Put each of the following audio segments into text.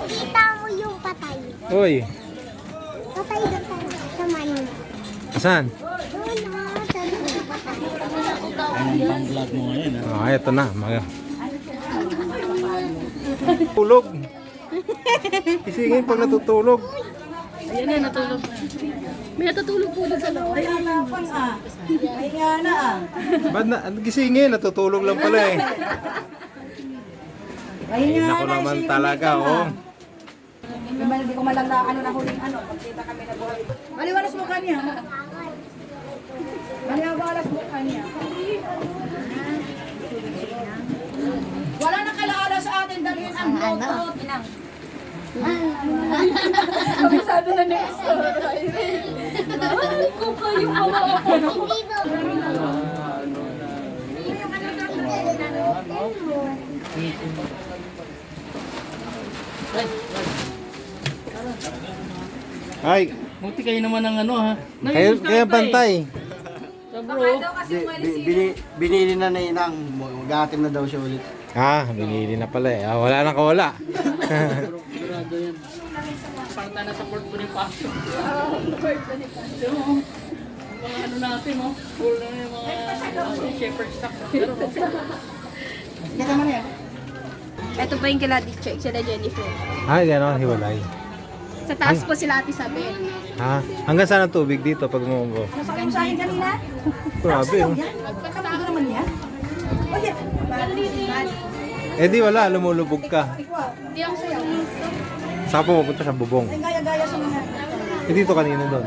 Kita mo yung patay. Uy, Patay doon sa Manila. saan? Doon na, sa patay. Anong pang-vlog mo ngayon, ha? Ah, eto na. Tulog. Isingin pag natutulog. Ayan na, natulog. May natutulog po dun sa loob. Ay, hanapan ah. Ay, nga na ah. Ba't na? Gisingin, natutulog lang pala eh. Ay, Ay, nga naku na. naman Isipin talaga, mo oh. Hindi ko malang na ano na huling ano. Pagkita kami na buhay. Maliwalas mo kanya. Maliwalas mo kanya. Wala na kalaala sa atin dahil ang boto. Kabisado na next story. Mahal ko kayo, awa ako. Ay, Buti kayo naman ng ano, ha? kaya bantay. Binili na na inang, mag-atin na daw siya ulit. Ah, binili na pala eh. Ah, wala nang kawala. Sigurado yan. Parta na sa Port Bonifacio. Port Bonifacio. Mga ano natin, oh. Full na yung mga shepherd stock. Pero, Kita mo na yan. Ito pa yung kila Check, sila Jennifer. Ay, gano'n, hiwalay. Sa taas po sila Ate Isabel. Ha? Hanggang saan ang tubig dito pag umuugo? Nasakay mo sa akin kanina? Grabe, Sayaw oh. yan? Kasama naman yan? Oye. Eh di wala, lumulubog ka. Hindi ako sayaw. Saan pumunta sa bubong? Ay, gaya-gaya sa mga. Eh dito kanina doon.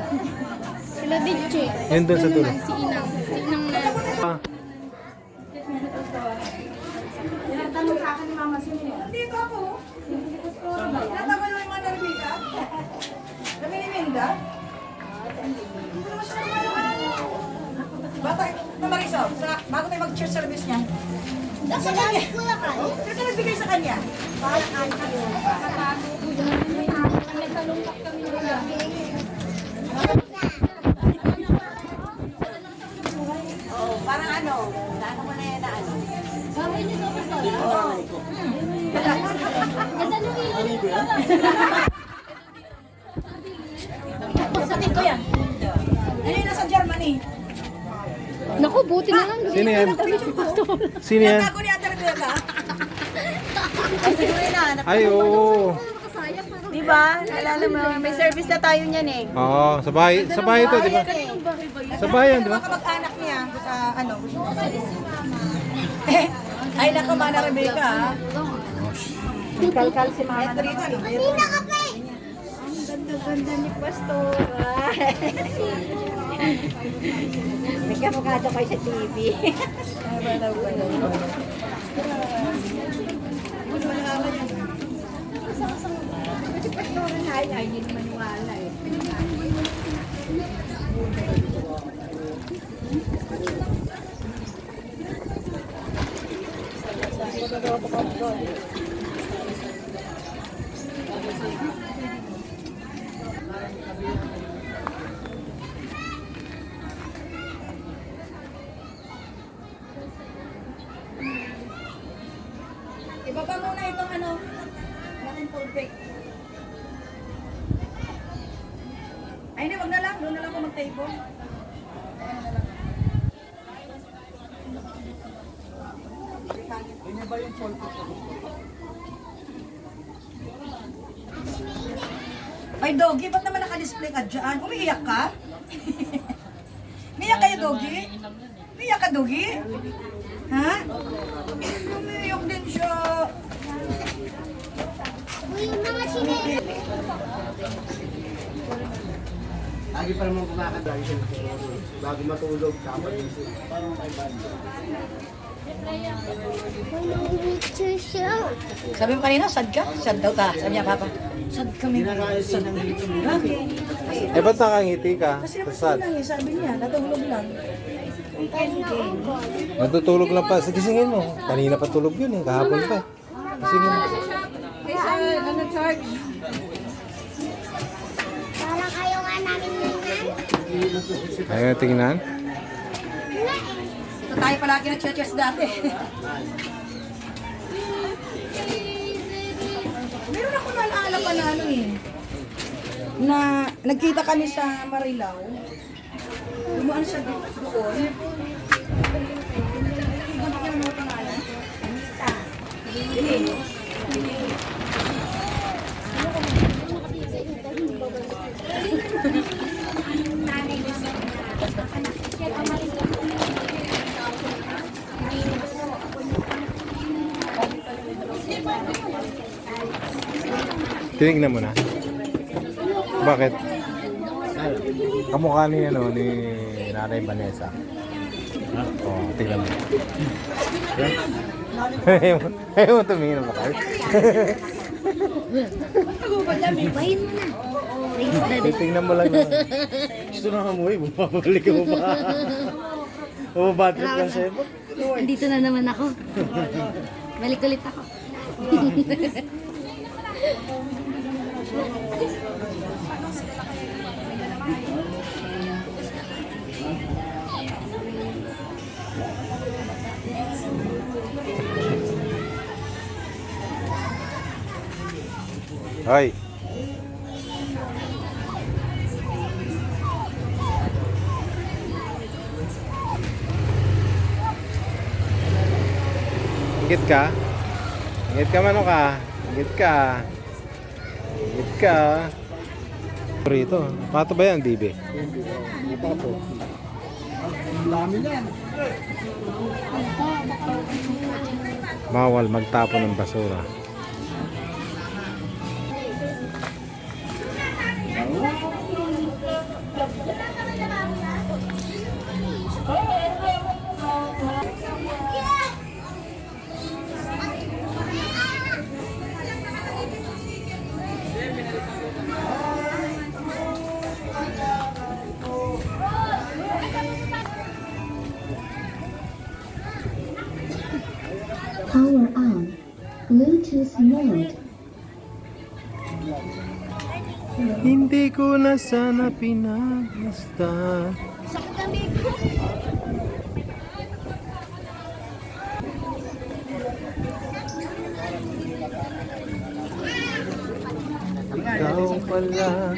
Sila Check. Yun doon sa dulo. Si Inang. Si Inang na. Ah, Tanong sa akin ni Mama Sino. Dito ako. Natagal mo yung mga narbika? Kami ni Minda? Hindi naman siya nagmano. Bata, na Marisol, bago tayo mag-church service niya. Sa kanya. Sino ka nagbigay sa kanya? Oh, parang ano? Ano mo na yan na ano? Kapatid ko yan. Ano yung nasa Germany? Naku, buti na lang. sino yan? Sino yan? Natago ni Ate Rebecca? Ay, siguro yun na. Ay, oo. Diba? Alala mo, may service na tayo niyan eh. Oo, sa bahay ito, di ba? Sa bahay yan, di ba? Mga kamag-anak niya sa ano. Ay, naku, Mana Rebecca ha. Kalkal si Mama na rito. Sino ka pa eh? Ganda ni Pastor. Nagkamukha daw kayo sa TV. Si Pastor ay hindi naman wala eh. Ibaba muna itong ano, natin perfect. Ay, hindi, wag na lang. Doon na lang ako mag-table. Ayan na lang. Ay, Doggy, ba't naman naka-display ka dyan? Umiiyak ka? Umiiyak kayo, Doggy? Umiiyak ka, Doggy? Ha? Umiiyak din siya. Uy, yung mga sinira. Lagi pa naman kumakanta siya bago matulog, dapat isip. Parang kay banda. Picture siya. Sabi mo kanina, sad ka? Sad daw ka. Sabi niya, Papa. Sad kami. Sad ang dito. Bakit? Eh, ba't nakangiti ka? Kasi naman Sad. lang eh, sabi niya, natulog lang. Natutulog lang pa. Gisingin mo. Kanina pa tulog yun eh. Kahapon pa eh. Gisingin mo. Parang ayaw nga namin ninan. Ayaw tingnan. Ito tayo palagi nag-cheers dati. eh. Na nagkita kami sa Marilao. Dumaan siya doon. Ano mo pangalan? Dili. Tinignan mo na. Bakit? Kamukha ni ano ni Nanay Vanessa. Oh, tingnan mo. Ayaw mo tumingin mo kayo. Bayin mo na. Raise na din. Tingnan mo lang yun. Gusto na kamuhi, bumabalik mo pa. Bumabad trip lang sa'yo. Andito na naman ako. Balik ulit ako. Hoy. Ingit ka? Ingit ka mano ka? Ingit ka? Ingit ka? Rito. Pato ba yan, Bibi? Bawal magtapon ng basura. Power on. Bluetooth mode. Hindi ko na sana pinagmasta. Ikaw pala.